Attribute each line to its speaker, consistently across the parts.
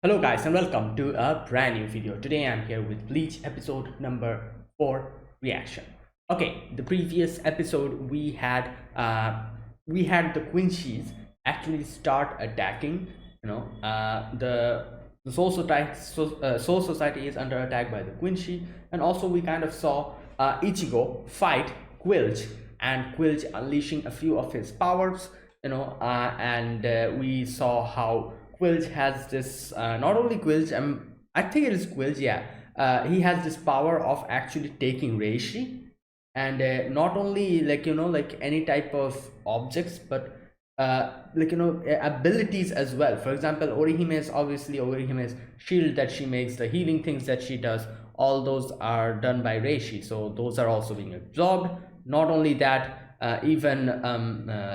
Speaker 1: Hello guys and welcome to a brand new video. Today I'm here with Bleach episode number 4 reaction. Okay, the previous episode we had the Quincy's actually start attacking. The Soul Society is under attack by the Quincy, and also we kind of saw Ichigo fight Quilch, and Quilch unleashing a few of his powers. And we saw how Quilch has this, not only Quilch, I think it is Quilch, yeah. He has this power of actually taking reishi, and not only like any type of objects, but abilities as well. For example, Orihime's shield that she makes, the healing things that she does, all those are done by reishi, so those are also being absorbed. Not only that, even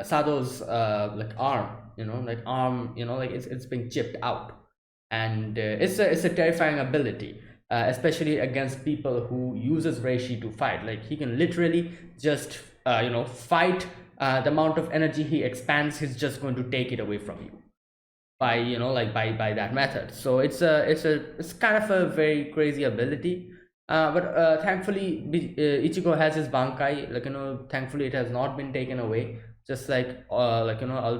Speaker 1: Sado's like arm, like it's being chipped out, and it's a terrifying ability, especially against people who uses reishi to fight. Like he can literally just fight. The amount of energy he expands, he's just going to take it away from you by by that method. So it's kind of a very crazy ability. But thankfully, Ichigo has his bankai. Thankfully it has not been taken away. Just like all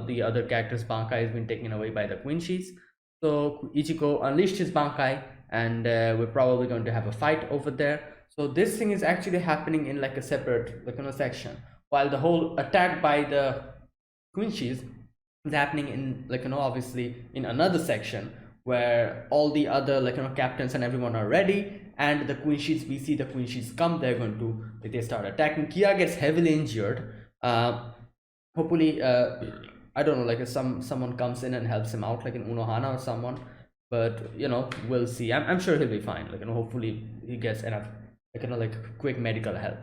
Speaker 1: the other characters' bankai has been taken away by the Quincy's. So Ichigo unleashed his bankai, and we're probably going to have a fight over there. So this thing is actually happening in like a separate section, while the whole attack by the Quincy's is happening in obviously in another section, where all the other captains and everyone are ready, and the Quincy's, we see the Quincy's come. They're going to they start attacking. Kia gets heavily injured. Hopefully, I don't know, like if someone comes in and helps him out, like in Unohana or someone. But we'll see. I'm sure he'll be fine. Hopefully he gets enough quick medical help.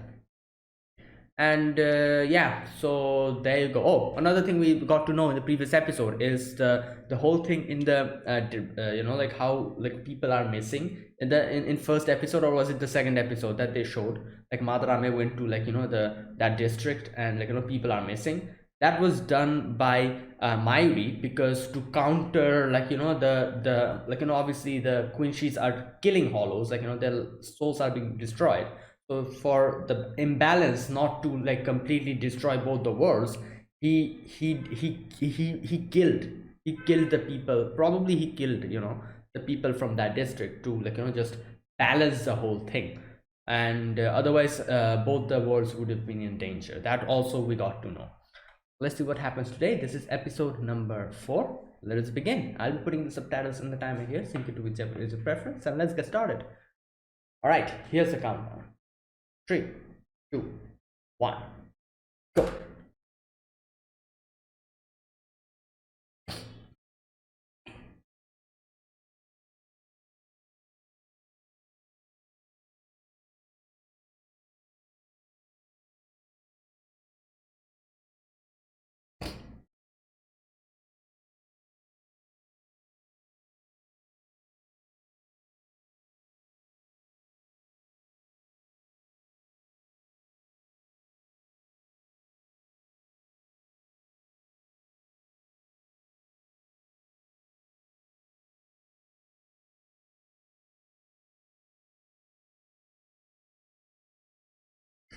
Speaker 1: And yeah, so there you go. Oh, another thing we got to know in the previous episode is the whole thing in the like how like people are missing in the in first episode, or was it the second episode that they showed, like Madarame went to that district, and people are missing. That was done by Mairi, because to counter the obviously the Quincy's are killing hollows, their souls are being destroyed. So for the imbalance not to like completely destroy both the worlds, he killed the people. Probably he killed the people from that district to just balance the whole thing. And otherwise, both the worlds would have been in danger. That also we got to know. Let's see what happens today. This is episode number 4. Let us begin. I'll be putting the subtitles in the timer here, sync it to whichever is your preference, and let's get started. All right, here's the countdown. 3, 2, 1, go.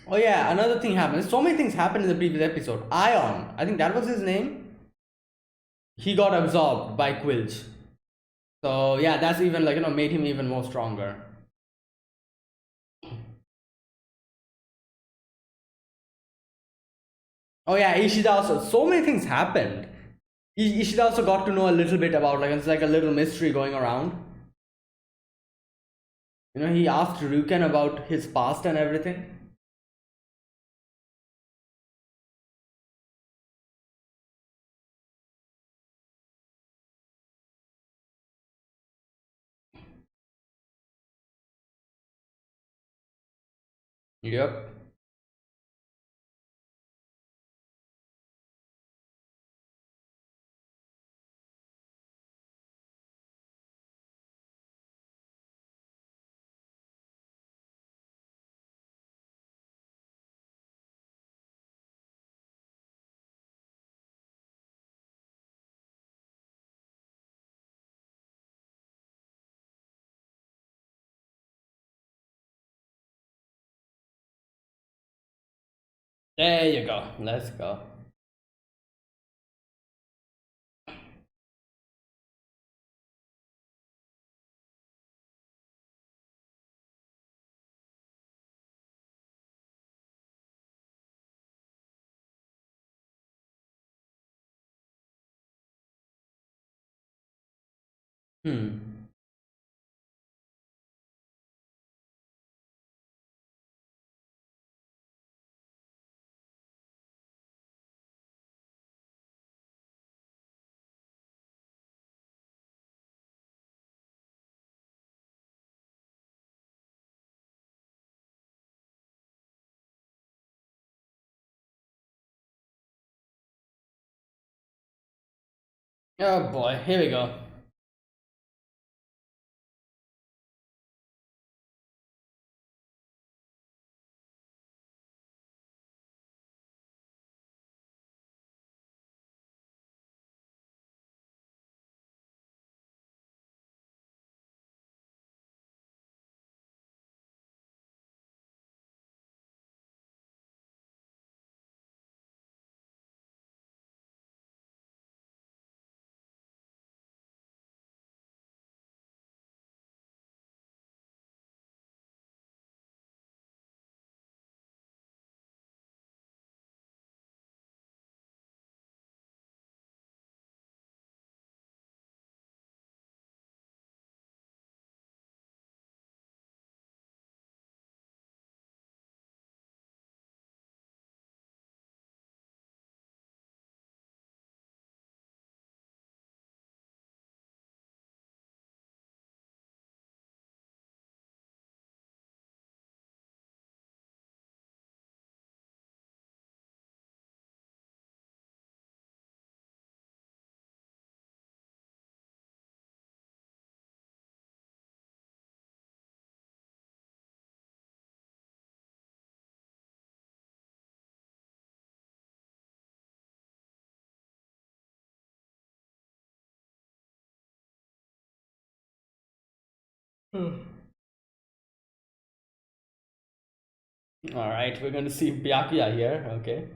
Speaker 1: Oh yeah, another thing happened. So many things happened in the previous episode. Ion, I think that was his name. He got absorbed by Quilch. So yeah, that's even made him even more stronger. Oh yeah, Ishida also. So many things happened. Ishida also got to know a little bit about it's like a little mystery going around. He asked Ryuken about his past and everything. Yep. There you go. Let's go. Hmm. Oh boy, here we go. Hmm. All right, we're going to see Byakuya here. Okay.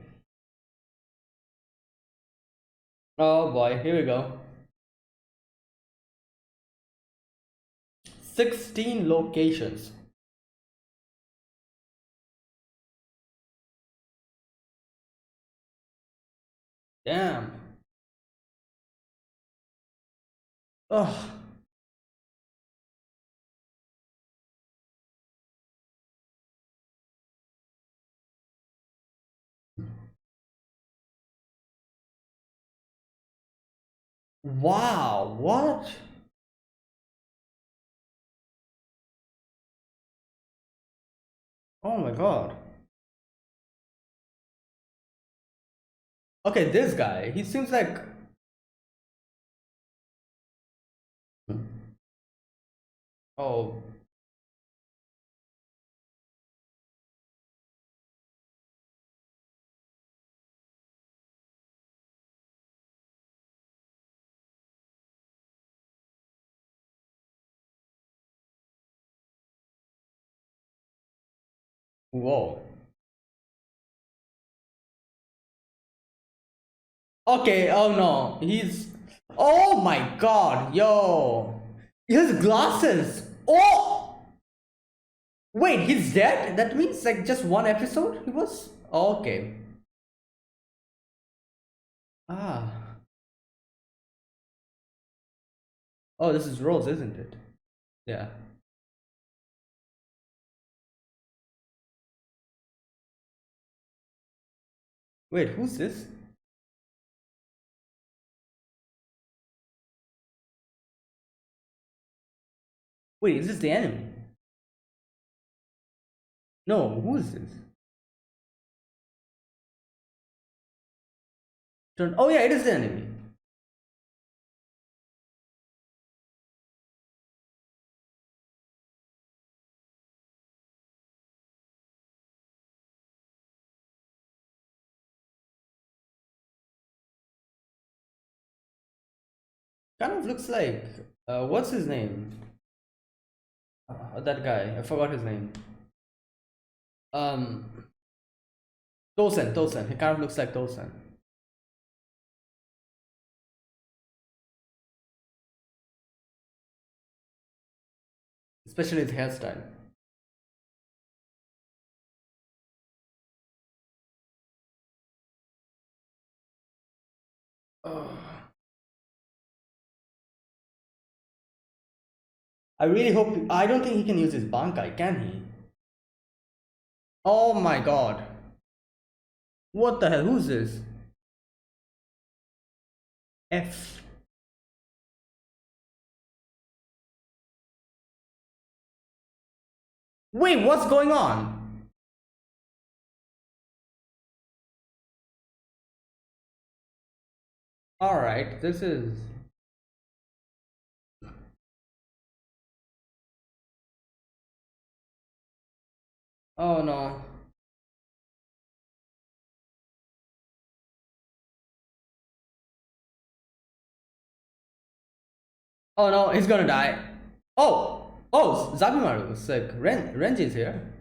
Speaker 1: Oh boy, here we go. 16 locations. Damn. Oh, wow. What? Oh my god. Okay, this guy, he seems like. Oh, whoa. Okay, oh no. He's. Oh my god, yo. His glasses. Oh! Wait, he's dead? That means like just one episode he was? Okay. Ah. Oh, this is Rose, isn't it? Yeah. Wait, who's this? Wait, is this the enemy? No, who is this? Oh yeah, it is the enemy. Kind of looks like what's his name? That guy. I forgot his name. Um Tosen, Tosen. He kind of looks like Tosen. Especially his hairstyle. Ugh. I really hope. I don't think he can use his Bankai, can he? Oh my god. What the hell? Who's this? F. Wait, what's going on? Alright, this is. Oh no. Oh no, he's gonna die. Oh! Oh, Zabimaru. It's like Renji is here.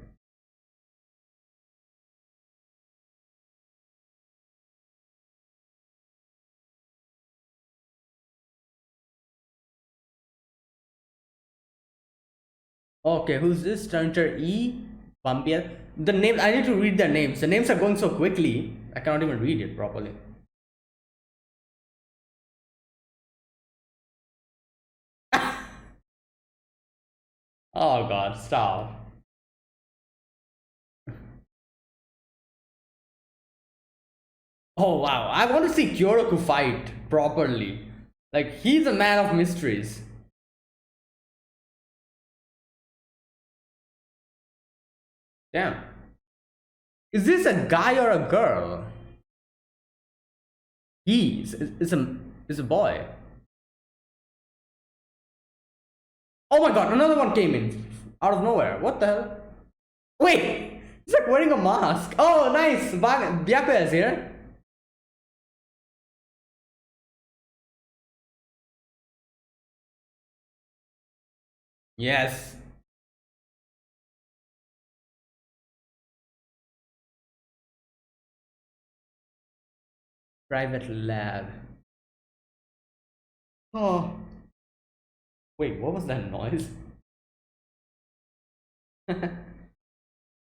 Speaker 1: Okay, who's this? Turner E. Vampire. The name. I need to read their names. The names are going so quickly. I cannot even read it properly. Oh god, stop. Oh wow, I want to see Kyoraku fight properly. Like, he's a man of mysteries. Damn. Is this a guy or a girl? Is a boy. Oh my god, another one came in out of nowhere. What the hell? Wait, he's like wearing a mask. Oh, nice. Byakuya is here. Yes. Private lab. Oh. Wait, what was that noise?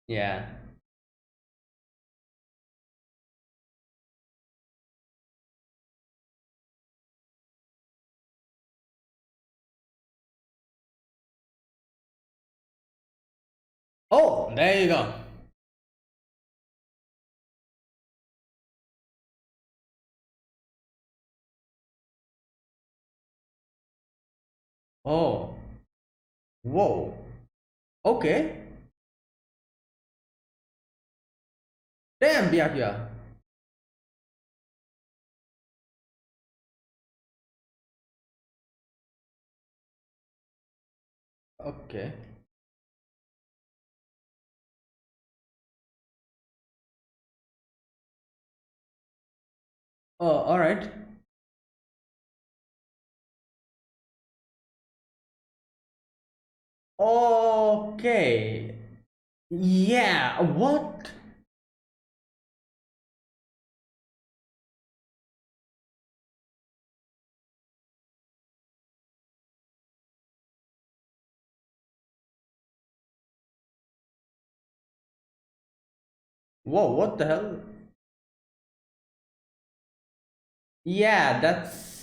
Speaker 1: Yeah. Oh, there you go. Oh. Whoa. Okay. Damn, Byakuya. Okay. Oh, alright. Okay. Yeah, what? Whoa, what the hell? Yeah, that's.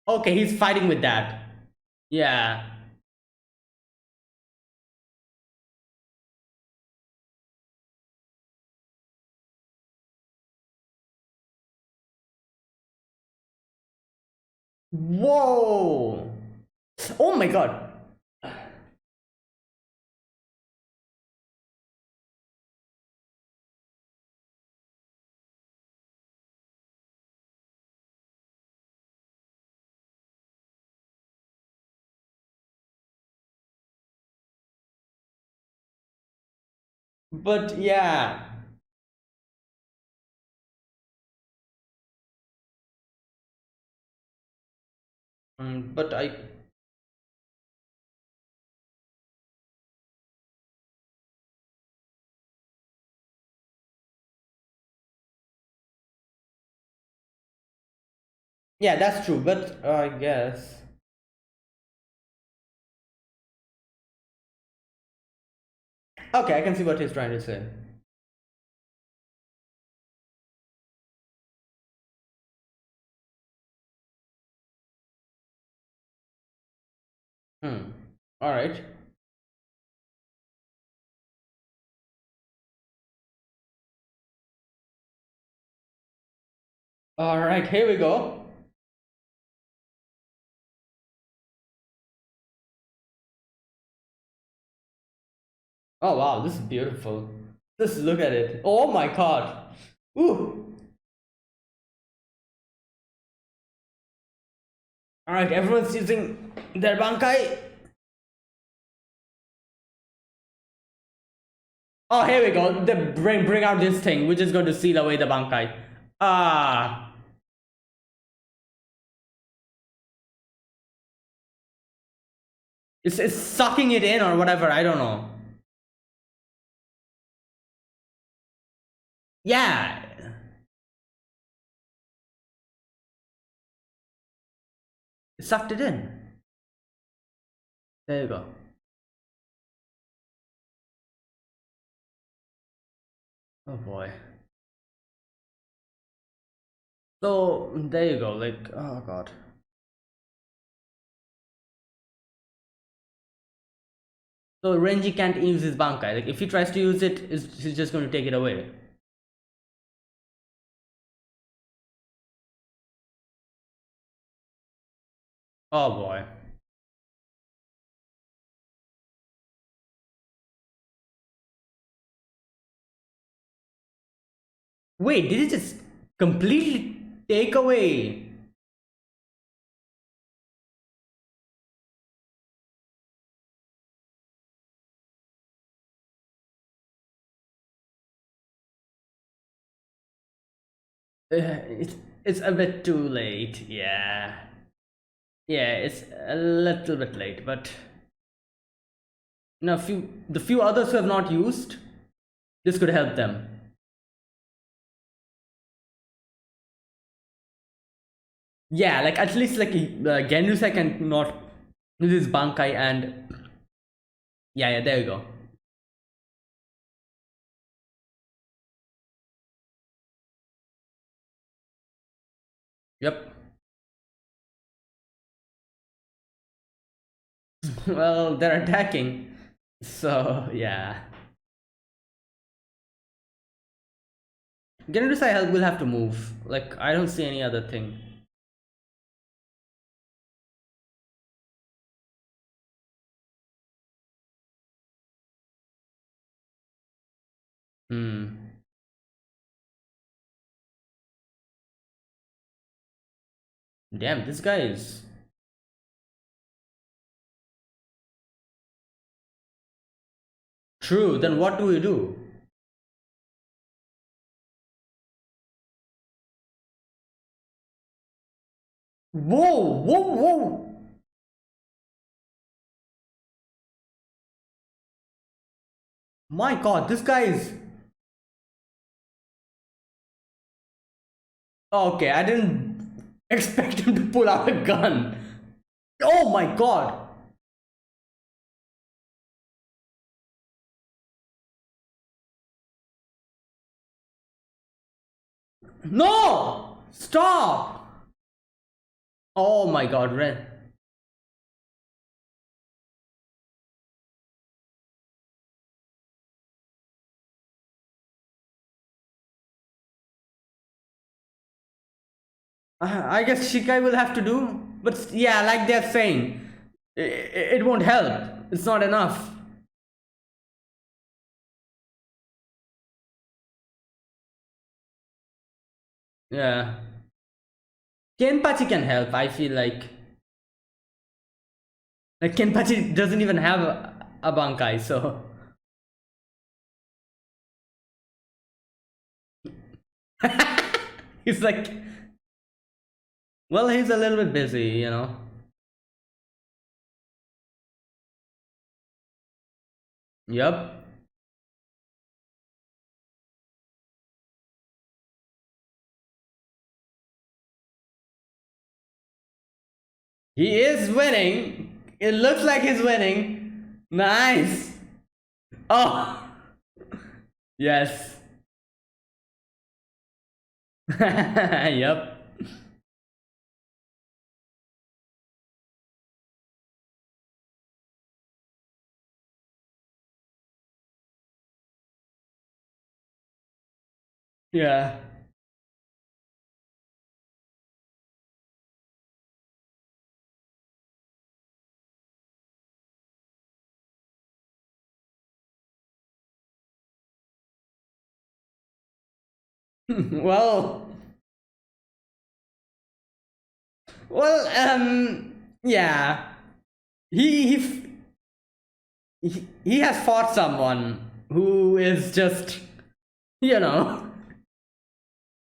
Speaker 1: Okay, he's fighting with that. Yeah. Whoa. Oh my god. But yeah. But I yeah, that's true. But I guess okay, I can see what he's trying to say. Hmm. All right. All right. Here we go. Oh wow, this is beautiful. Just look at it. Oh my god. Ooh. All right, everyone's using their bankai. Oh, here we go. They bring out this thing, which is going to seal away the bankai. Ah, it's sucking it in or whatever. I don't know. Yeah, it sucked it in. There you go. Oh boy. So there you go. Like, oh god. So Renji can't use his bankai. Like, if he tries to use it, he's just going to take it away. Oh boy. Wait, did it just completely take away? It's a bit too late. Yeah. Yeah, it's a little bit late, but the few others who have not used, this could help them. Yeah, like at least like Genryusai can not use his Bankai and yeah, there you go. Yep. Well, they're attacking, so yeah. Genryusai will have to move. Like I don't see any other thing. Hmm. Damn, this guy is true. Then what do we do? Whoa, whoa, whoa! My God, this guy is okay. I didn't expect him to pull out a gun. Oh my God! No! Stop! Oh my God, Ren. I guess Shikai will have to do, but yeah, like they're saying, it won't help. It's not enough. Yeah. Kenpachi can help, I feel like. Like Kenpachi doesn't even have a Bankai, so He's like, well, he's a little bit busy, you know. Yep. He is winning. It looks like he's winning. Nice. Oh, yes. Yep. Yeah. Well, yeah. He he has fought someone who is just, you know,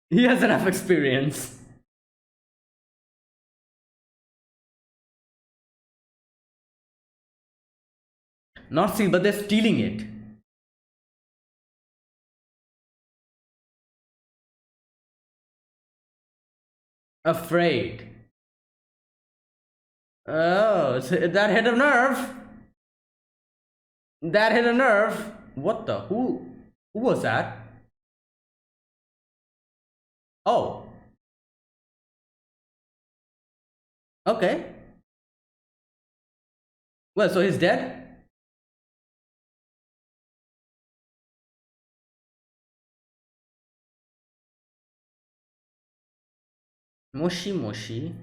Speaker 1: he has enough experience. Not steal, but they're stealing it. Afraid. Oh, that hit a nerve. That hit a nerve. What the? Who was that? Oh, okay. Well, so he's dead? Moshi Moshi.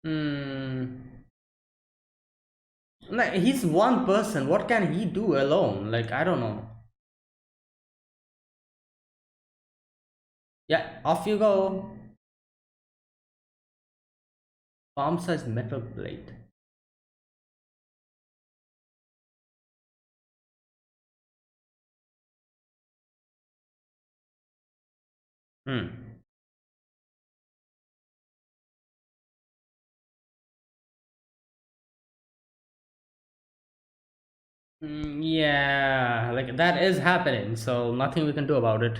Speaker 1: Hmm. Like, he's one person. What can he do alone? Like, I don't know. Yeah, off you go. Palm sized metal blade. Hmm. Yeah, like that is happening, so nothing we can do about it.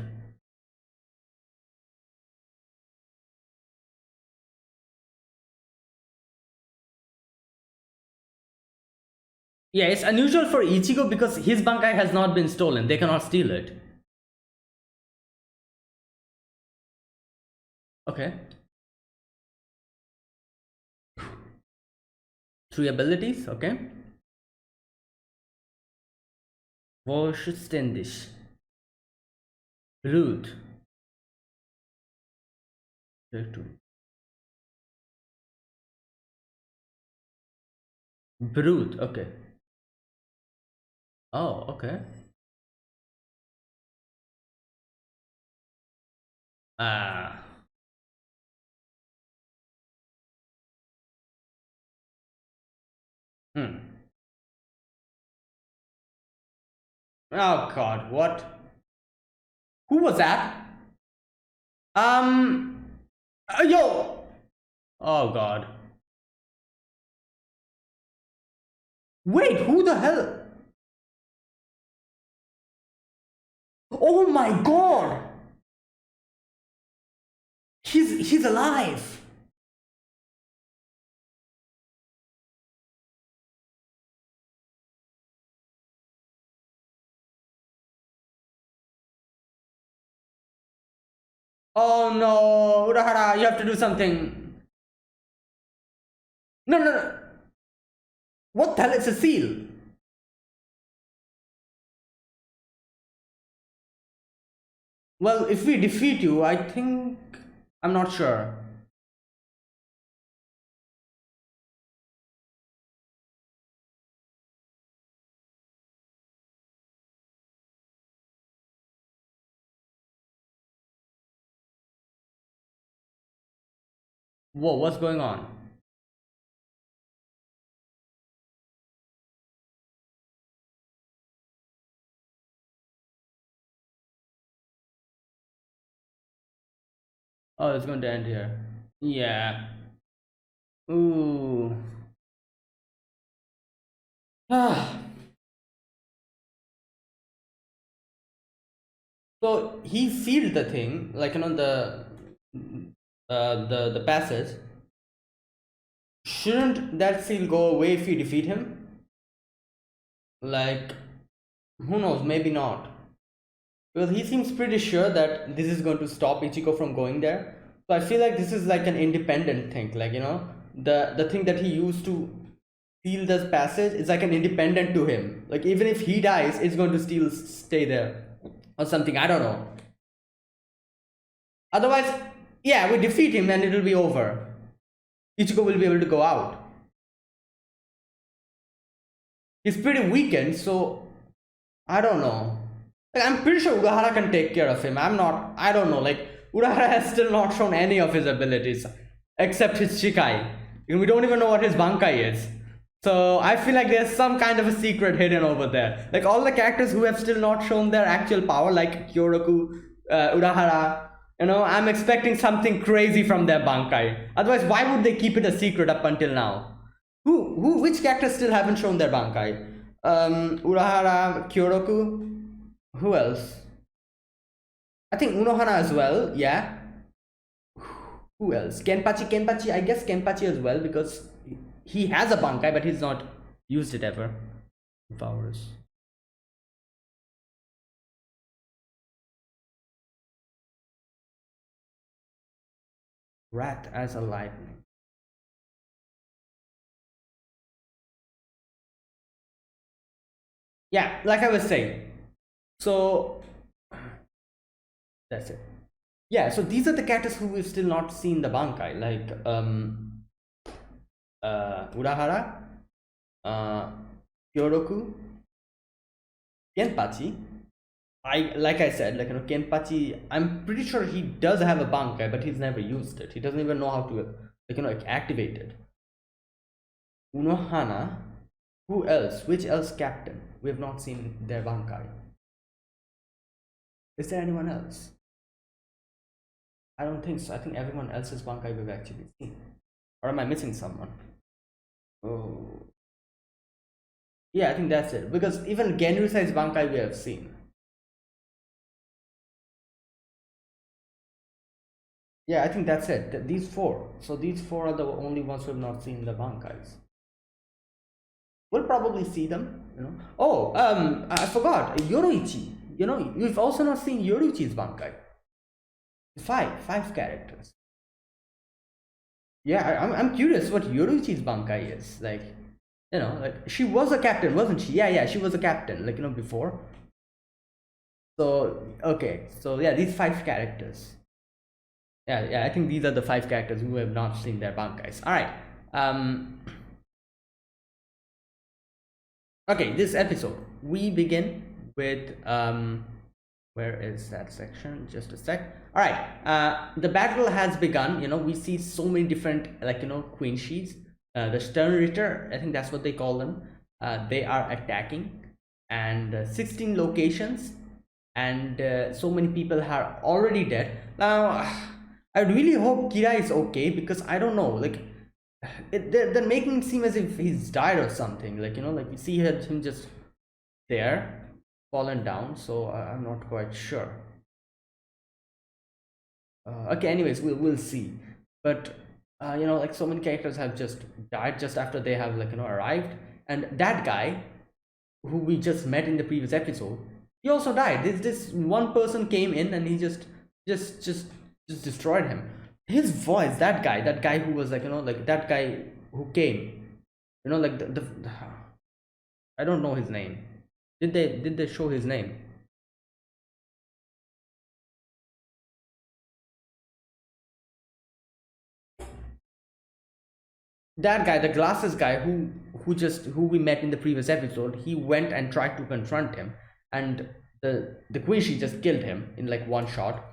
Speaker 1: Yeah, it's unusual for Ichigo because his Bankai has not been stolen. They cannot steal it. Okay. Three abilities, okay. Vollständig. Rude. Brute, okay. Oh, okay. Ah. Hmm. Oh god, what? Who was that? Um. Yo! Oh god. Wait, who the hell? Oh my god! He's alive! Oh no, Urahara, you have to do something. No, no, no. What the hell? It's a seal. Well, if we defeat you, I think. I'm not sure. Whoa, what's going on? Oh, it's going to end here. Yeah. Ooh. Ah. So he sealed the thing, like the passage. Shouldn't that seal go away if you defeat him? Like, who knows? Maybe not. Because he seems pretty sure that this is going to stop Ichigo from going there. So I feel like this is like an independent thing. Like, the thing that he used to steal this passage is like an independent to him. Like, even if he dies, it's going to still stay there or something. I don't know. Otherwise, yeah, we defeat him and it'll be over. Ichigo will be able to go out. He's pretty weakened, so I don't know. Like, I'm pretty sure Urahara can take care of him. I don't know. Like, Urahara has still not shown any of his abilities except his Shikai. And we don't even know what his Bankai is. So I feel like there's some kind of a secret hidden over there. Like, all the characters who have still not shown their actual power, like Kyoraku, Urahara, I'm expecting something crazy from their Bankai. Otherwise, why would they keep it a secret up until now? Which characters still haven't shown their Bankai? Urahara, Kyoraku, who else? I think Unohana as well, yeah. Who else? Kenpachi, I guess Kenpachi as well, because he has a Bankai, but he's not used it ever. Powers. Rat as a lightning. Yeah, like I was saying. So that's it. Yeah, so these are the characters who we've still not seen the Bankai, like Urahara, Kyoroku, Kenpachi. Like I said, like Kenpachi, I'm pretty sure he does have a Bankai, but he's never used it. He doesn't even know how to like activate it. Unohana, who else? Which else captain? We have not seen their Bankai. Is there anyone else? I don't think so. I think everyone else's Bankai we've actually seen. Or am I missing someone? Oh. Yeah, I think that's it. Because even Genryusai's Bankai we have seen. Yeah, I think that's it. These four. So these four are the only ones who have not seen the Bankais. We'll probably see them. Oh, I forgot. Yoruichi. You've also not seen Yoruichi's Bankai. Five characters. Yeah, I'm curious what Yoruichi's Bankai is. Like she was a captain, wasn't she? Yeah, she was a captain, before. So, okay. So, yeah, these five characters. Yeah, I think these are the five characters who have not seen their Bankais. All right. Okay, this episode we begin with where is that section? Just a sec. All right. The battle has begun. We see so many different queen sheets. The Stern Ritter, I think that's what they call them. They are attacking, and 16 locations, and so many people are already dead. Now, I really hope Kira is okay, because I don't know, like they're making it seem as if he's died or something. Like we see him just there, fallen down. So I'm not quite sure. Okay, anyways, we'll see. But like so many characters have just died just after they have arrived, and that guy who we just met in the previous episode, he also died. This one person came in and he just destroyed him. His voice, that guy who was like that guy who came, like the I don't know his name. Did they show his name? That guy, the glasses guy who we met in the previous episode, he went and tried to confront him, and the queen, she just killed him in like one shot.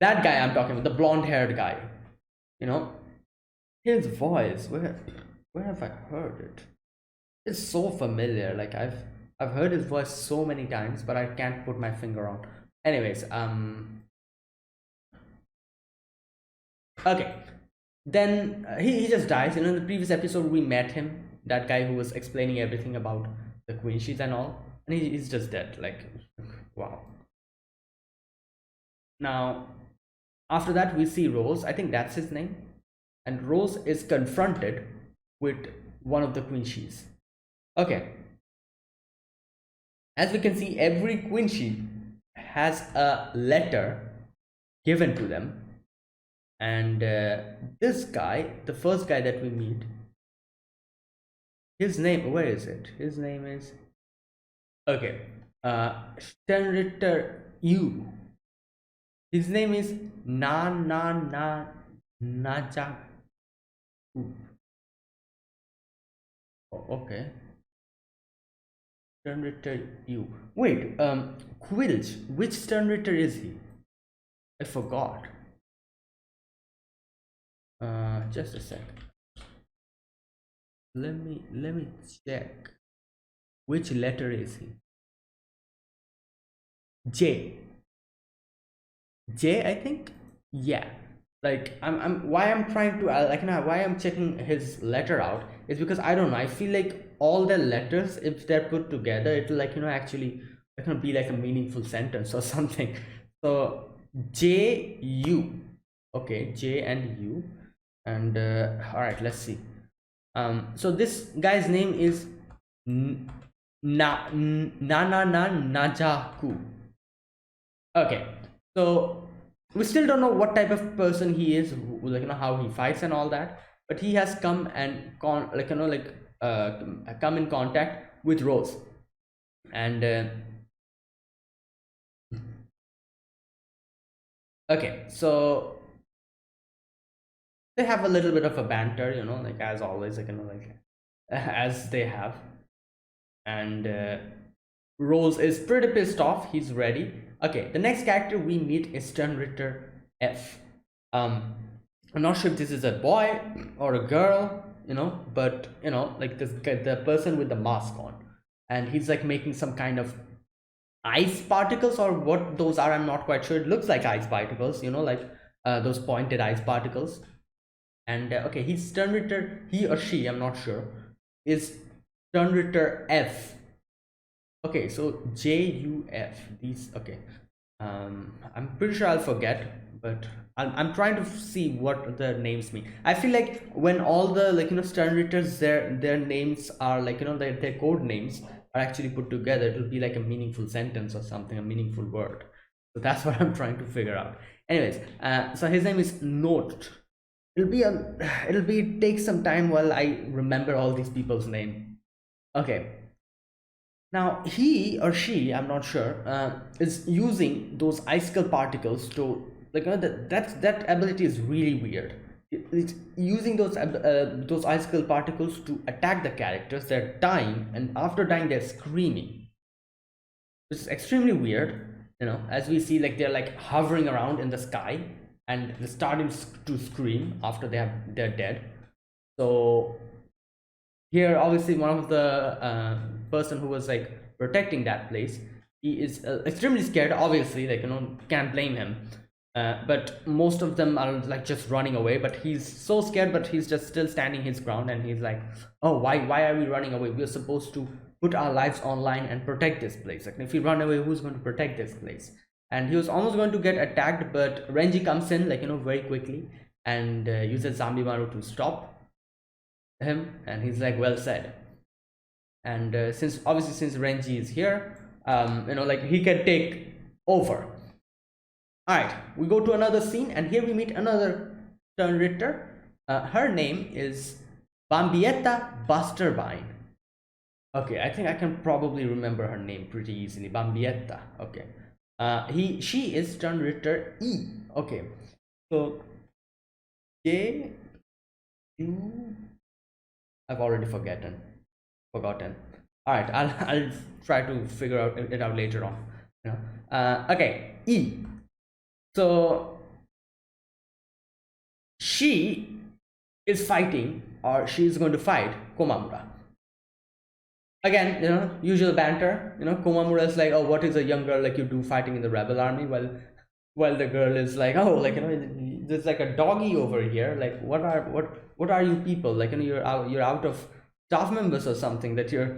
Speaker 1: That guy I'm talking about, the blonde haired guy. You know, his voice, where have I heard it? It's so familiar. Like I've heard his voice so many times, but I can't put my finger on. Anyways, okay. Then he just dies. You know, in the previous episode we met him, that guy who was explaining everything about the queen sheets and all, and he's just dead. Like, wow. Now, after that we see Rose. I think that's his name, and Rose is confronted with one of the queen sheets. Okay, as we can see, every queen sheet has a letter given to them, and this guy, the first guy that we meet, his name, where is it? His name is, okay, Stenritter U. His name is Naja. Okay, Stenritter U. Wait, Quilch. Which Stenritter is he? I forgot. Just a sec. Let me check. Which letter is he? J. J, I think. Yeah. Like why I'm trying to like, you know, why I'm checking his letter out is because I don't know. I feel like all the letters, if they're put together, it'll, like, you know, actually it can be like a meaningful sentence or something. So J U. Okay, J and U. And all right, let's see. So this guy's name is Najaku. Okay, so we still don't know what type of person he is, like, you know, how he fights and all that, but he has come and like, you know, like, come in contact with Rose, and okay, so they have a little bit of a banter, you know, like as always, like, you know, like as they have, and Rose is pretty pissed off. He's ready. Okay, the next character we meet is Sternritter F. Um, I'm not sure if this is a boy or a girl, you know, but you know, like this guy, the person with the mask on, and he's like making some kind of ice particles, or what those are. I'm not quite sure. It looks like ice particles, you know, like those pointed ice particles. And okay, he's Sternritter. He or she, I'm not sure, is Sternritter F. Okay, so JUF, these, okay. I'm pretty sure I'll forget, but I'm trying to see what the names mean. I feel like when all the, like, you know, stern readers, their names are, like, you know, their code names are actually put together, it'll be like a meaningful sentence or something, a meaningful word. So that's what I'm trying to figure out. Anyways, so his name is Note. It'll take some time while I remember all these people's name. Okay, now he or she, I'm not sure, is using those icicle particles to, like, you know, that ability is really weird. It's using those icicle particles to attack the characters. They're dying, and after dying, they're screaming. Which is extremely weird. You know, as we see, like, they're like hovering around in the sky, and they're starting to scream after they're dead. So here, obviously, one of the person who was like protecting that place, he is extremely scared, obviously, like, you know, can't blame him. But most of them are like just running away, but he's so scared, but he's just still standing his ground, and he's like, oh, why are we running away? We're supposed to put our lives online and protect this place. Like, if we run away, who's going to protect this place? And he was almost going to get attacked, but Renji comes in, like, you know, very quickly, and uses Zambimaru to stop him, and he's like, well said. And since, obviously, since Renji is here, you know, like, he can take over. All right, we go to another scene, and here we meet another turn ritter. Her name is Bambietta Busterbine. Okay, I think I can probably remember her name pretty easily. Bambietta. Okay. She is turn ritter E. Okay. So J U, I've already forgotten. All right, I'll try to figure it out later on. You know? Okay, E. So she is fighting, or she is going to fight Komamura. Again, usual banter. Komamura is like, oh, what is a young girl like you do fighting in the rebel army? Well, the girl is like, oh, like, there's like a doggy over here. Like, what are you people? Like, you're out of staff members or something that you're.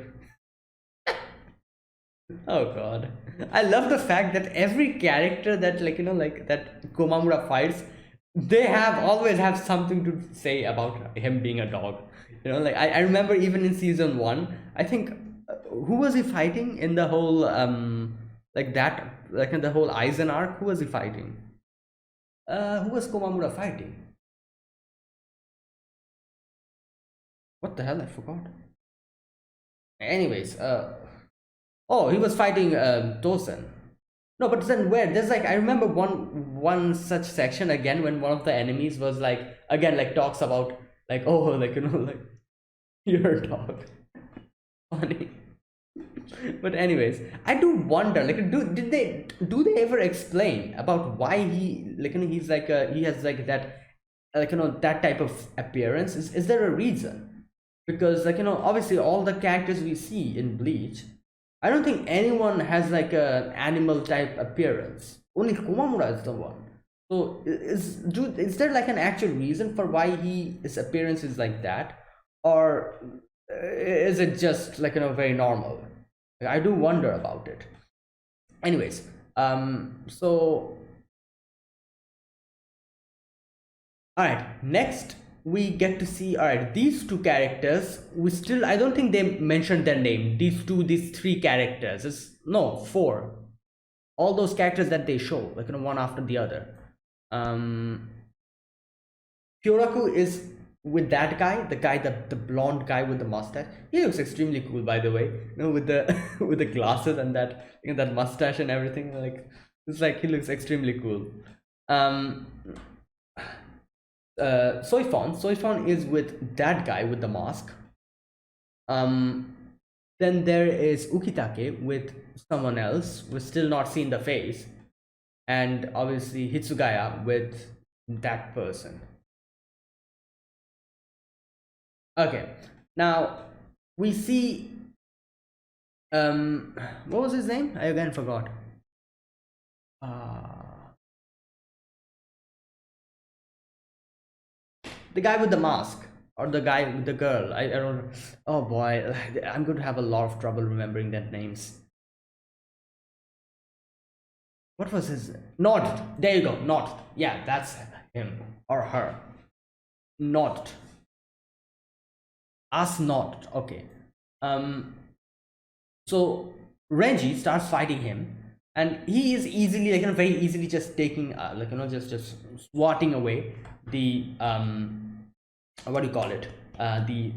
Speaker 1: Oh god, I love the fact that every character that, like, like that Komamura fights, they have always have something to say about him being a dog. Like, I remember even in season one, I think, who was he fighting in the whole like that, like in the whole Aizen arc? Who was he fighting? Who was Komamura fighting? What the hell? I forgot. Anyways, oh, he was fighting Tosen. No, but then where? There's like, I remember one such section again when one of the enemies was like, again, like talks about like, oh, like, like, you're a dog. Funny. But anyways, I do wonder, like, do they ever explain about why he, like, he's like he has like that, like, that type of appearance? Is there a reason? Because, like, obviously all the characters we see in Bleach, I don't think anyone has like an animal type appearance. Only Kumamura is the one. So is there like an actual reason for why his appearance is like that, or is it just like, very normal? I do wonder about it. Anyways, so all right, next we get to see, all right, these two characters. We still, I don't think they mentioned their name. These three characters. No, four. All those characters that they show, like, one after the other. Kyoraku is with that guy, the blonde guy with the mustache. He looks extremely cool, by the way. With the with the glasses and that, that mustache and everything. Like, it's like he looks extremely cool. Um, Soifon is with that guy with the mask. Um, then there is Ukitake with someone else. We're still not seeing the face, and obviously Hitsugaya with that person. Okay, now we see, what was his name? I again forgot. The guy with the mask, or the guy with the girl. I don't know. Oh boy, I'm going to have a lot of trouble remembering their names. What was his? Not. There you go. Not. Yeah, that's him or her. Not. Us not. Okay. So Renji starts fighting him, and he is easily, like, very easily just taking, like, just swatting away the what do you call it, the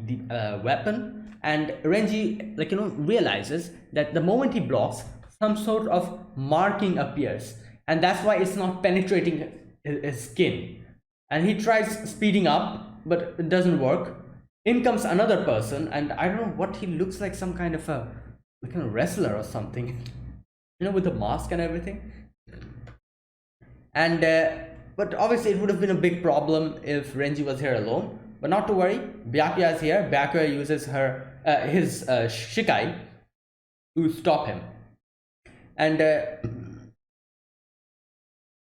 Speaker 1: weapon. And Renji, like, realizes that the moment he blocks, some sort of marking appears, and that's why it's not penetrating his skin. And he tries speeding up, but it doesn't work. In comes another person, and I don't know what he looks like, some kind of a, like, a wrestler or something, with the mask and everything. And but obviously it would have been a big problem if Renji was here alone. But not to worry, Byakuya is here. Byakuya uses his Shikai to stop him. And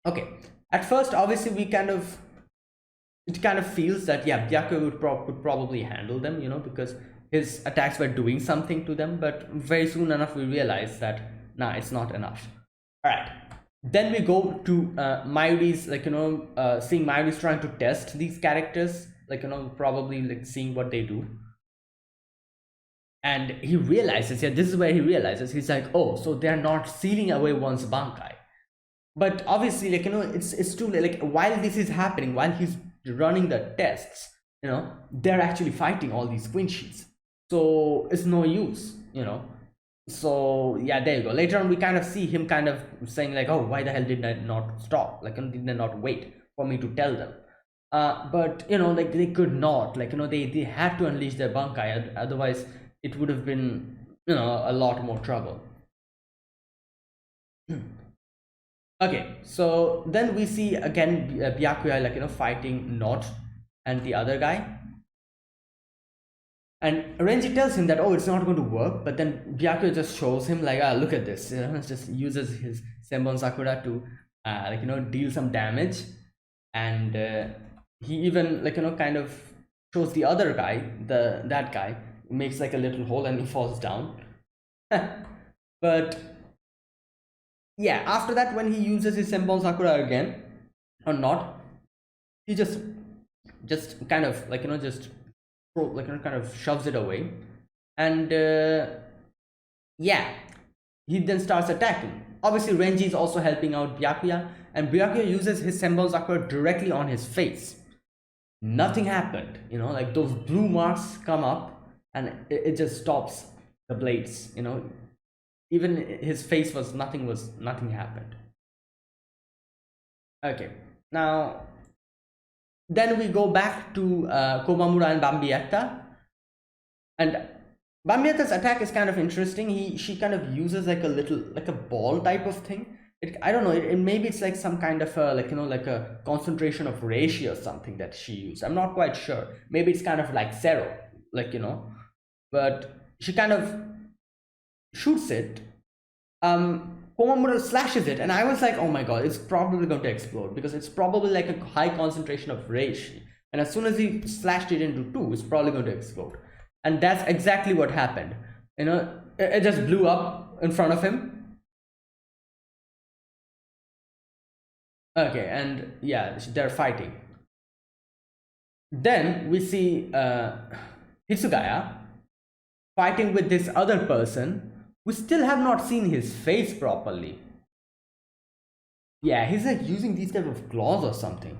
Speaker 1: okay, at first, obviously, it kind of feels that, yeah, Byakuya would probably handle them, because his attacks were doing something to them. But very soon enough, we realize that, nah, it's not enough. All right. Then we go to Mayuri's, like, seeing Mayuri's trying to test these characters, like, probably, like, seeing what they do. And he realizes, yeah, this is where he realizes, he's like, oh, so they're not sealing away one's Bankai. But obviously, like, it's too, like, while this is happening, while he's running the tests, they're actually fighting all these Quincy's. So it's no use, So yeah, there you go. Later on, we kind of see him kind of saying, like, oh, why the hell did I not stop? Like, did I not wait for me to tell them? But like, they could not, like, they had to unleash their Bankai, otherwise it would have been, a lot more trouble. Okay, so then we see again Byakuya like fighting Not and the other guy, and Renji tells him that, oh, it's not going to work, but then Byakuya just shows him like, ah, look at this, just uses his Senbon Sakura to deal some damage, and he even kind of shows the other guy, that guy makes like a little hole and he falls down. But yeah, after that, when he uses his Senbon Sakura again or not, he just kind of just kind of shoves it away, and yeah, he then starts attacking. Obviously Renji is also helping out Byakuya, and Byakuya uses his Senbon Sakura directly on his face. Nothing happened, like those blue marks come up, and it just stops the blades, even his face nothing happened. Okay, now then we go back to Komamura and Bambietta, and Bambietta's attack is kind of interesting. She kind of uses like a little like a ball type of thing. I don't know. Maybe it's like some kind of a, like a concentration of reishi or something that she used. I'm not quite sure. Maybe it's kind of like Zero, but she kind of shoots it. Komamura slashes it, and I was like, oh my god, it's probably going to explode because it's probably like a high concentration of reishi, and as soon as he slashed it into two, it's probably going to explode. And that's exactly what happened. It just blew up in front of him. Okay, and yeah, they're fighting. Then we see Hitsugaya fighting with this other person. We still have not seen his face properly. Yeah, he's like using these type of claws or something.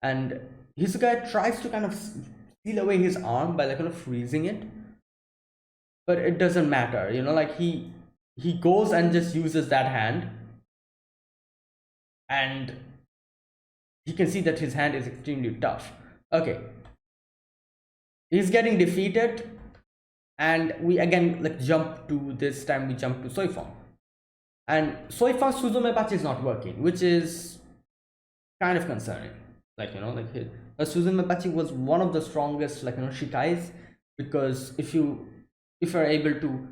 Speaker 1: And Hitsugaya tries to kind of seal away his arm by like freezing it, but it doesn't matter, like he goes and just uses that hand, and you can see that his hand is extremely tough. Okay, he's getting defeated, and we again jump to Soifong, and Soifong's Suzumebachi is not working, which is kind of concerning. Suzumebachi was one of the strongest shikais, because if you're able to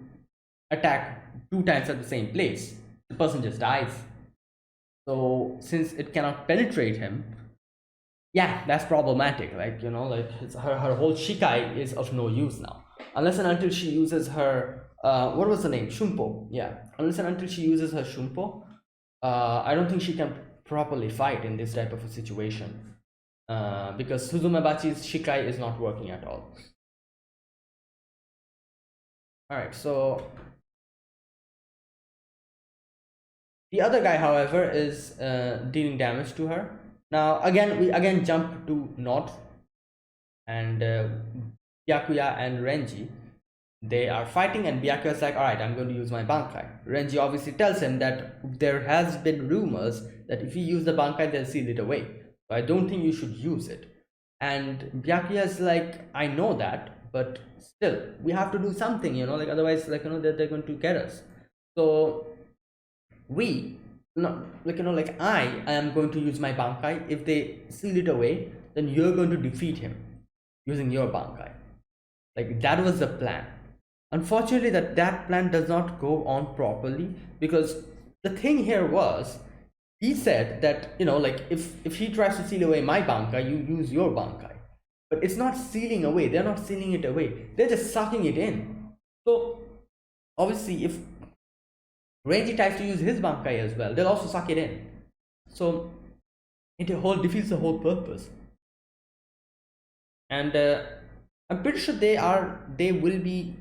Speaker 1: attack 2 times at the same place, the person just dies. So since it cannot penetrate him, yeah, that's problematic. Her whole shikai is of no use now, unless and until she uses her what was the name, Shumpo. Yeah, unless and until she uses her Shumpo, I don't think she can properly fight in this type of a situation, because Suzumebachi's shikai is not working at all. All right, so the other guy, however, is dealing damage to her. Now we again jump to Not, and Byakuya and Renji. They are fighting, and Byakuya is like, all right, I'm going to use my Bankai. Renji obviously tells him that there has been rumors that if you use the Bankai, they'll seal it away. So I don't think you should use it. And Byakuya is like, I know that, but still, we have to do something, otherwise, they're going to get us. So I am going to use my Bankai. If they seal it away, then you're going to defeat him using your Bankai. That was the plan. Unfortunately, that plan does not go on properly, because the thing here was, he said that if he tries to seal away my Bankai, you use your Bankai. But it's not sealing away. They're not sealing it away. They're just sucking it in. So obviously, if Renji tries to use his Bankai as well, they'll also suck it in. So it defeats the whole purpose. And I'm pretty sure they will be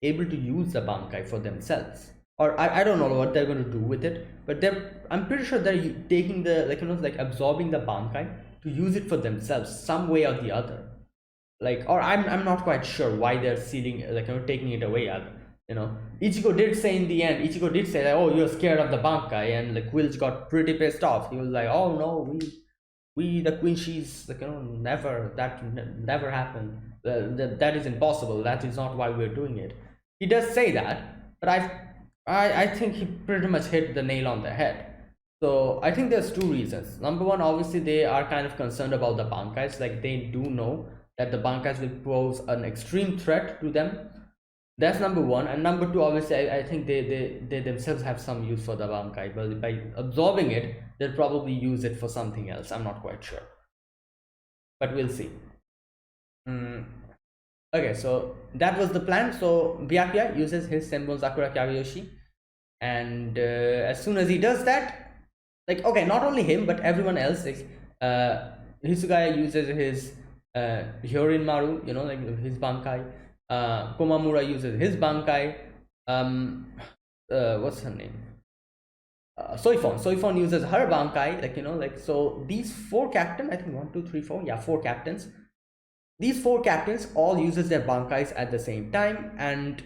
Speaker 1: able to use the Bankai for themselves. Or I don't know what they're going to do with it, but I'm pretty sure they're taking the absorbing the Bankai to use it for themselves some way or the other. Or I'm not quite sure why they're sealing taking it away. Ichigo did say in the end, oh, you're scared of the Bankai, and Quilch got pretty pissed off. He was like, oh no, we the Queen, she's never happened. That is impossible. That is not why we're doing it. He does say that, but I think he pretty much hit the nail on the head. So I think there's two reasons. Number one, obviously they are kind of concerned about the bankais. Like they do know that the bankais will pose an extreme threat to them. That's number one. And number two, obviously, I think they themselves have some use for the bankai. But by absorbing it, they'll probably use it for something else. I'm not quite sure, but we'll see. Mm. Okay, so that was the plan. So Byakuya uses his Senbon Sakura Kyakuyoshi, and as soon as he does that, like, okay, not only him but everyone else, like, Hisugaya uses his Hyorin Maru, you know, like his Bankai. Komamura uses his Bankai. What's her name? Soifon uses her Bankai, like, you know, like, so these four captains, I think one, two, three, four, yeah, four captains. These four captains all uses their Bankais at the same time, and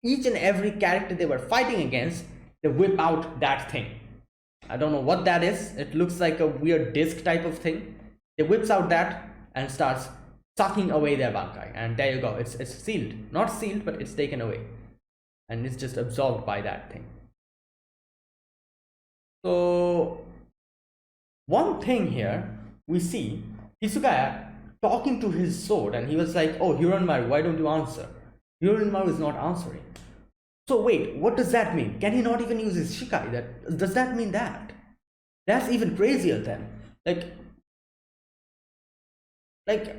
Speaker 1: each and every character they were fighting against, they whip out that thing. I don't know what that is. It looks like a weird disc type of thing. It whips out that and starts sucking away their Bankai, and there you go. It's sealed, not sealed, but it's taken away, and it's just absorbed by that thing. So one thing here we see Hisugaya talking to his sword, and he was like, "Oh, Hiranmaru, why don't you answer?" Hiranmaru is not answering. So wait, what does that mean? Can he not even use his Shikai? Does that mean that? That's even crazier then. Like, like,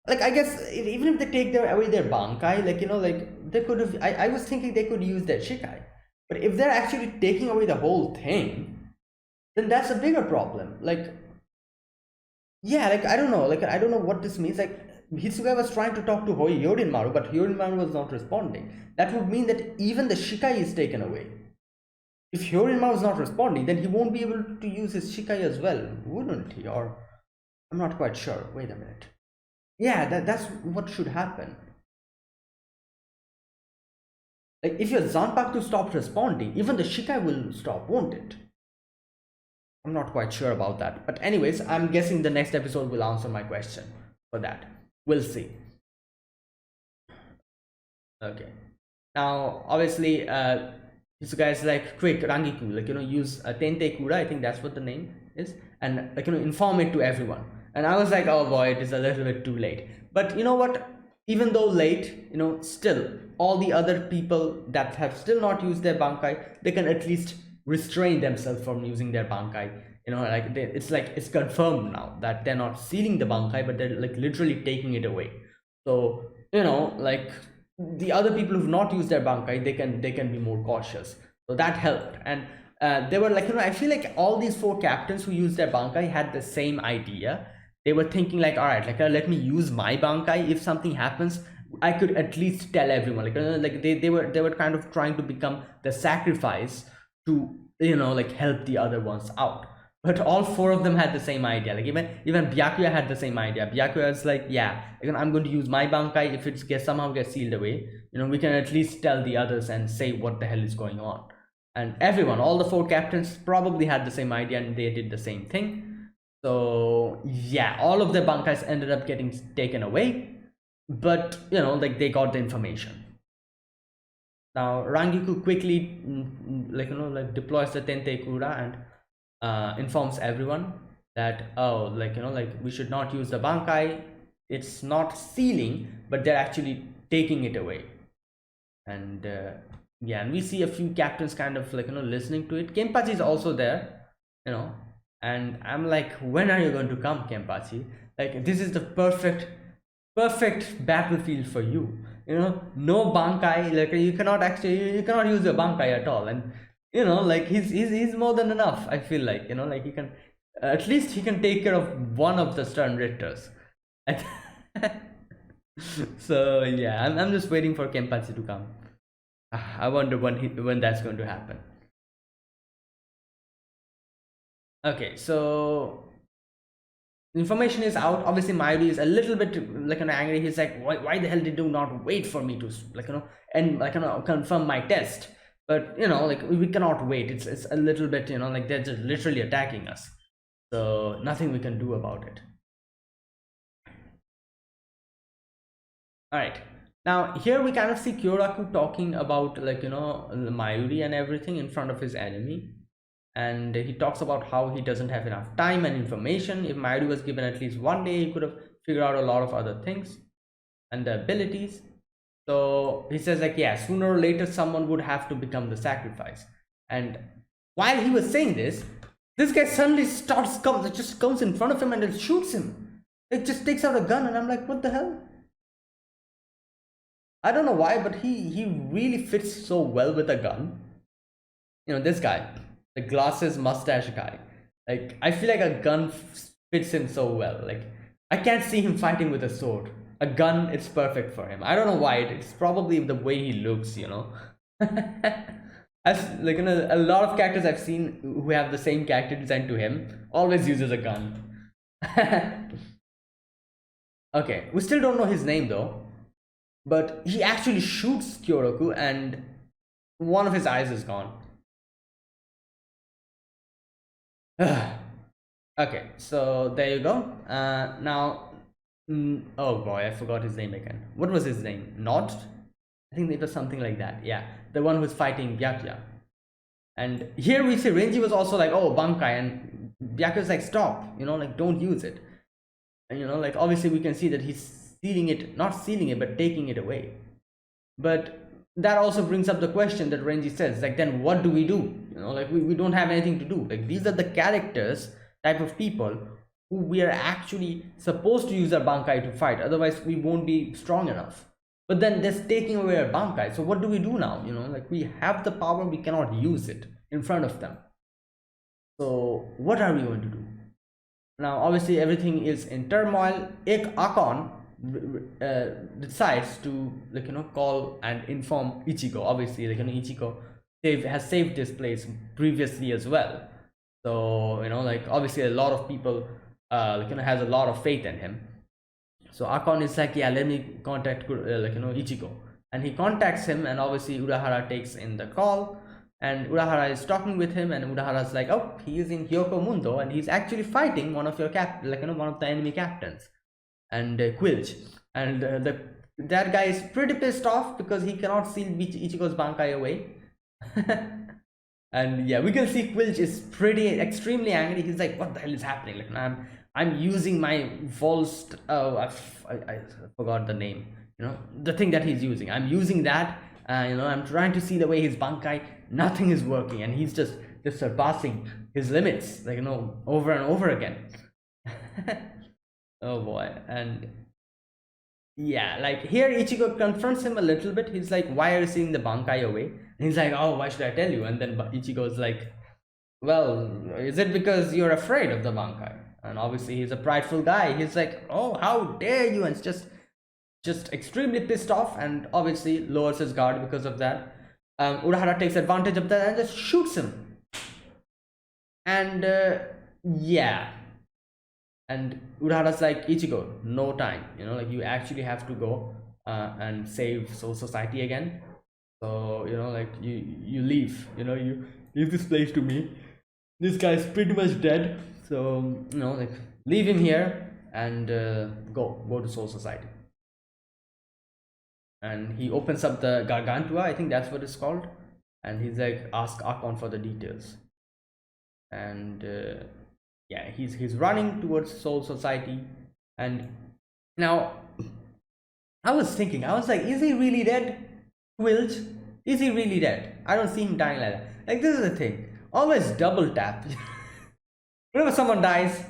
Speaker 1: like I guess even if they take away their Bankai, like, you know, like they could have. I was thinking they could use their Shikai, but if they're actually taking away the whole thing, then that's a bigger problem. Like, yeah, like I don't know, what this means. Like Hitsuga was trying to talk to Yorinmaru, but Yorinmaru was not responding. That would mean that even the Shikai is taken away. If Yorinmaru is not responding, then he won't be able to use his Shikai as well, wouldn't he? Or I'm not quite sure. Wait a minute. Yeah, that's what should happen. Like if your Zanpakuto stops responding, even the Shikai will stop, won't it? I'm not quite sure about that. But anyways, I'm guessing the next episode will answer my question for that. We'll see. Okay. Now, obviously, this guy's like, quick, Rangiku, like, you know, use Tente Kura, I think that's what the name is, and, like, you know, inform it to everyone. And I was like, oh boy, it is a little bit too late. But you know what? Even though late, you know, still, all the other people that have still not used their Bankai, they can at least restrain themselves from using their Bankai. You know, like, it's like, it's confirmed now that they're not sealing the Bankai, but they're, like, literally taking it away. So, you know, like, the other people who've not used their Bankai, they can be more cautious. So that helped. And they were like, you know, I feel like all these four captains who used their Bankai had the same idea. They were thinking like, all right, like, let me use my Bankai. If something happens, I could at least tell everyone. Like they were kind of trying to become the sacrifice to, you know, like, help the other ones out. But all four of them had the same idea. Like even Byakuya had the same idea. Byakuya was like, yeah, I'm going to use my Bankai. If it somehow gets sealed away, you know, we can at least tell the others and say what the hell is going on. And everyone, all the four captains probably had the same idea, and they did the same thing. So yeah, all of the Bankais ended up getting taken away, but you know, like, they got the information. Now Rangiku quickly, like, you know, like, deploys the Tente Kura and informs everyone that, oh, like, you know, like, we should not use the Bankai. It's not sealing, but they're actually taking it away. And yeah, and we see a few captains kind of, like, you know, listening to it. Kenpachi is also there, you know, and I'm like, when are you going to come, Kenpachi? Like, this is the perfect battlefield for you. You know, no Bankai, like, you cannot use your Bankai at all. And you know, like, he's more than enough, I feel like, you know, like, he can, at least he can take care of one of the Stern Richters. So yeah, I'm just waiting for Kenpachi to come. I wonder when that's going to happen. Okay, so information is out. Obviously Mayuri is a little bit, like, an angry. He's like, why the hell did you not wait for me to, like, you know, and, like, you know, confirm my test? But you know, like, we cannot wait. It's a little bit, you know, like, they're just literally attacking us, so nothing we can do about it. All right, now here we kind of see Kyoraku talking about, like, you know, Mayuri and everything in front of his enemy. and he talks about how he doesn't have enough time and information. If Mayuri was given at least one day, he could have figured out a lot of other things and the abilities. So he says like, yeah, sooner or later someone would have to become the sacrifice. And while he was saying this guy suddenly just comes in front of him and it shoots him. It just takes out a gun, and I'm like, what the hell? I don't know why, but he really fits so well with a gun. You know, this guy, the glasses mustache guy. Like, I feel like a gun fits him so well. Like, I can't see him fighting with a sword. A gun, it's perfect for him. I don't know why. It's probably the way he looks, you know. As like, you know, a lot of characters I've seen who have the same character design to him always uses a gun. Okay, we still don't know his name though, but he actually shoots Kyoroku and one of his eyes is gone. Okay, so there you go. Now, oh boy, I forgot his name again. What was his name? Nod? I think it was something like that. Yeah, the one who's fighting Byakuya. And here we see Renji was also like, oh, Bankai, and Byakuya's like, stop, you know, like, don't use it. And, you know, like, obviously we can see that he's stealing it, not stealing it, but taking it away. But that also brings up the question that Renji says, like, then what do we do? You know, like, we don't have anything to do. Like, these are the characters, type of people who we are actually supposed to use our Bankai to fight. Otherwise, we won't be strong enough. But then that's taking away our Bankai. So what do we do now? You know, like, we have the power, we cannot use it in front of them. So what are we going to do? Now, obviously, everything is in turmoil. Akon decides to, like, you know, call and inform Ichigo. Obviously, like, you know, Ichigo has saved this place previously as well. So, you know, like, obviously a lot of people like, you know, has a lot of faith in him. So Akon is like, yeah, let me contact like, you know, Ichigo, and he contacts him, and obviously Urahara takes in the call, and Urahara is talking with him, and Urahara's like, oh, he is in Hyoko Mundo, and he's actually fighting one of your like, you know, one of the enemy captains, and Quilch, and that guy is pretty pissed off because he cannot steal Ichigo's Bankai away. And yeah, we can see Quilch is extremely angry. He's like, what the hell is happening? Like, I'm using my false I forgot the name, you know, the thing that he's using. I'm using that, you know, I'm trying to see the way his Bankai, nothing is working, and he's just surpassing his limits, like, you know, over and over again. Oh boy. And yeah, like, here Ichigo confronts him a little bit. He's like, why are you seeing the Bankai away? And he's like, oh, why should I tell you? And then Ichigo's like, well, is it because you're afraid of the Bankai? And obviously he's a prideful guy. He's like, oh, how dare you? And it's just extremely pissed off, and obviously lowers his guard because of that. Urahara takes advantage of that and just shoots him. And yeah, and Urahara's like, Ichigo, no time, you know, like, you actually have to go and save Soul Society again. So, you know, like, you leave, you know, you leave this place to me. This guy's pretty much dead, so, you know, like, leave him here and go to Soul Society. And he opens up the Gargantua, I think that's what it's called, and he's like, ask Akon for the details. And yeah, he's running towards Soul Society. And now I was thinking, I was like, is he really dead? Quilch, is he really dead? I don't see him dying like that. Like, this is the thing, always double tap. Whenever someone dies,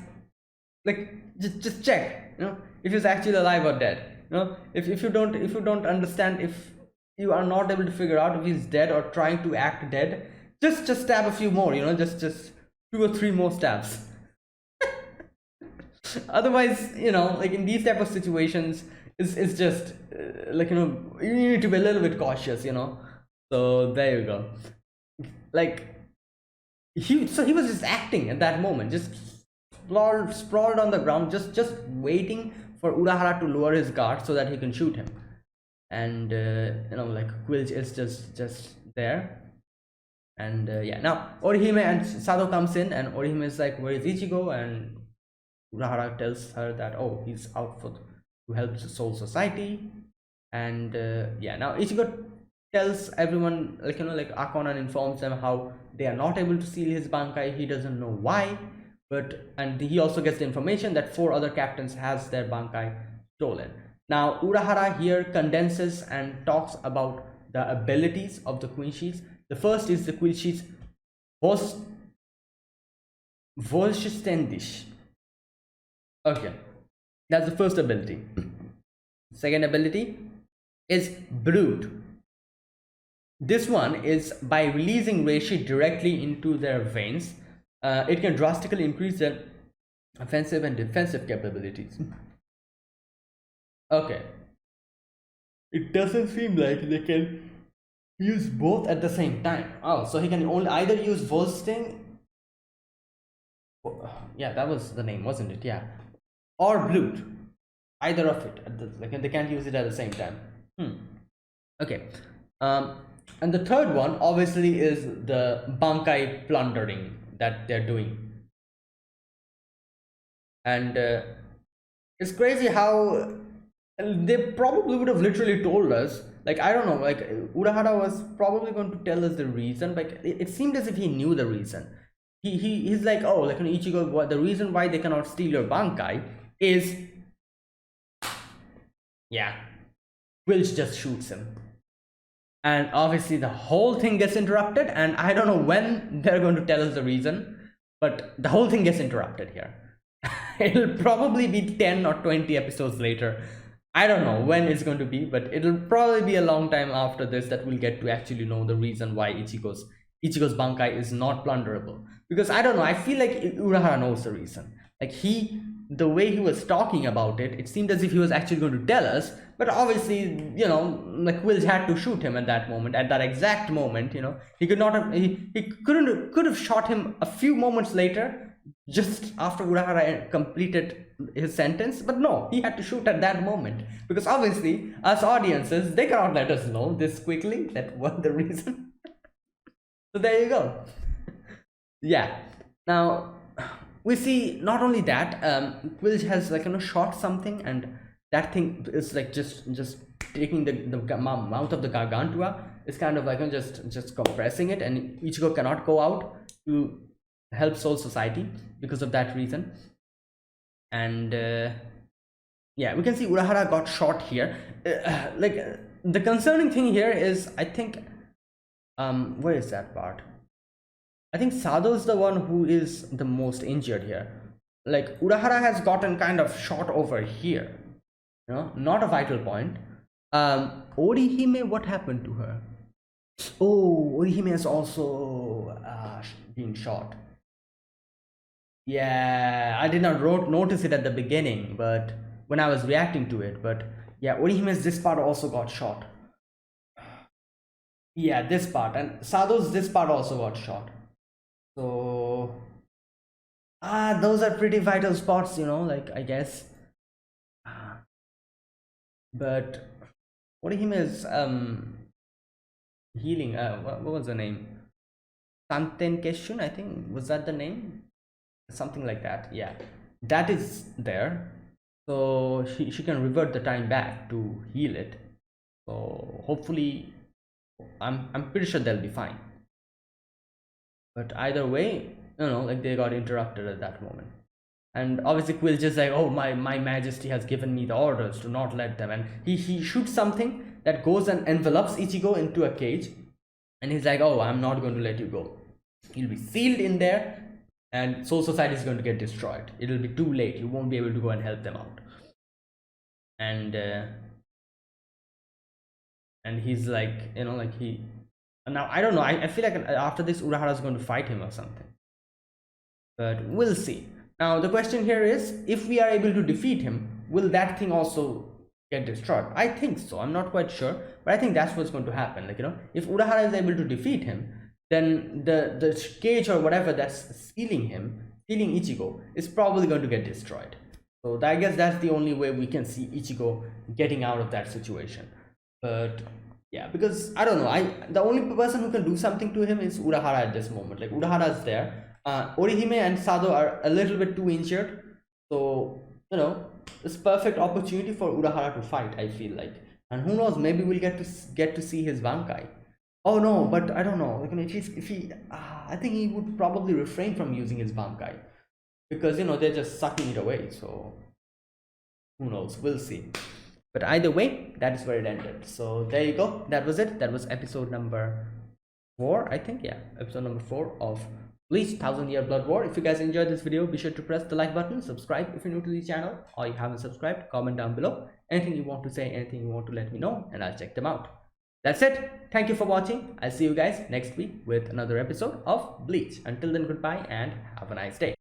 Speaker 1: like, just check, you know, if he's actually alive or dead. You know, if you don't understand, if you are not able to figure out if he's dead or trying to act dead, just stab a few more, you know, just 2 or 3 more stabs. Otherwise, you know, like, in these type of situations, it's just like, you know, you need to be a little bit cautious, you know. So there you go. Like, he was just acting at that moment, just sprawled on the ground, just waiting for Urahara to lower his guard so that he can shoot him. And you know, like, Quilch is just there. And yeah, now Orihime and Sado comes in, and Orihime is like, where is Ichigo? And Urahara tells her that, oh, he's out to help the Soul Society. And yeah, now Ichigo tells everyone, like, like Akon, and informs them how they are not able to seal his bankai. He doesn't know why, but and he also gets the information that 4 other captains has their bankai stolen. Now Urahara here condenses and talks about the abilities of the Queen Sheets. The first is the Queen Sheets Volshistendish. Okay, that's the first ability. Second ability is Brood. This one is by releasing reishi directly into their veins. It can drastically increase their offensive and defensive capabilities. Okay, it doesn't seem like they can use both at the same time. Oh, so he can only either use Volsting. Yeah, that was the name, wasn't it? Yeah, or Blood. Either of it. Like they can't use it at the same time. Okay. And the third one obviously is the bankai plundering that they're doing. And it's crazy how they probably would have literally told us, like, I don't know, like Urahara was probably going to tell us the reason, but it seemed as if he knew the reason. He's like, oh, like, Ichigo, what the reason why they cannot steal your bankai is, yeah, Quilch just shoots him. And obviously the whole thing gets interrupted, and I don't know when they're going to tell us the reason, but the whole thing gets interrupted here. It'll probably be 10 or 20 episodes later. I don't know when it's going to be, but it'll probably be a long time after this that we'll get to actually know the reason why Ichigo's bankai is not plunderable. Because I don't know, I feel like Urahara knows the reason. Like the way he was talking about it, it seemed as if he was actually going to tell us, but obviously, like Wills had to shoot him at that moment, at that exact moment. He could not have, he could have shot him a few moments later, just after Urahara completed his sentence, but no, he had to shoot at that moment, because obviously us audiences, they cannot let us know this quickly that what the reason. So there you go. Yeah, now we see not only that, Quilch has, like, shot something, and that thing is like just taking the mouth of the Gargantua. It's kind of like just compressing it, and Ichigo cannot go out to help Soul Society because of that reason. And yeah, we can see Urahara got shot here. The concerning thing here is, I think, where is that part? I think Sado is the one who is the most injured here. Like, Urahara has gotten kind of shot over here, not a vital point. Orihime, what happened to her? Oh, Orihime has also been shot. Yeah, I did not notice it at the beginning, but when I was reacting to it, but yeah, Orihime's this part also got shot. Yeah, this part, and Sado's this part also got shot. So those are pretty vital spots, like, I guess. But Orihime is healing. What was the name? Santen Keshun, I think, was that the name? Something like that. Yeah, that is there, so she can revert the time back to heal it. So hopefully, I'm pretty sure they'll be fine. But either way, like, they got interrupted at that moment. And obviously Quill just like, oh, my majesty has given me the orders to not let them, and he shoots something that goes and envelops Ichigo into a cage, and he's like, oh, I'm not going to let you go. You'll be sealed in there, and Soul Society is going to get destroyed. It'll be too late. You won't be able to go and help them out. And he's like, like, he, now I don't know, I feel like after this Urahara is going to fight him or something, but we'll see. Now the question here is, if we are able to defeat him, will that thing also get destroyed? I think so. I'm not quite sure, but I think that's what's going to happen. Like, if Urahara is able to defeat him, then the cage or whatever that's sealing Ichigo is probably going to get destroyed. So I guess that's the only way we can see Ichigo getting out of that situation. But yeah, because I don't know, the only person who can do something to him is Urahara at this moment. Like, Urahara is there. Orihime and Sado are a little bit too injured, so it's perfect opportunity for Urahara to fight, I feel like. And who knows, maybe we'll get to see his Bankai. Oh no, but I don't know. Like, if he, I think he would probably refrain from using his Bankai because they're just sucking it away. So who knows? We'll see. But either way, that is where it ended. So there you go. That was it. That was episode number 4, I think. Yeah, episode number 4 of Bleach 1000-Year Blood War. If you guys enjoyed this video, be sure to press the like button, subscribe if you're new to the channel, or you haven't subscribed, comment down below. Anything you want to say, anything you want to let me know, and I'll check them out. That's it. Thank you for watching. I'll see you guys next week with another episode of Bleach. Until then, goodbye and have a nice day.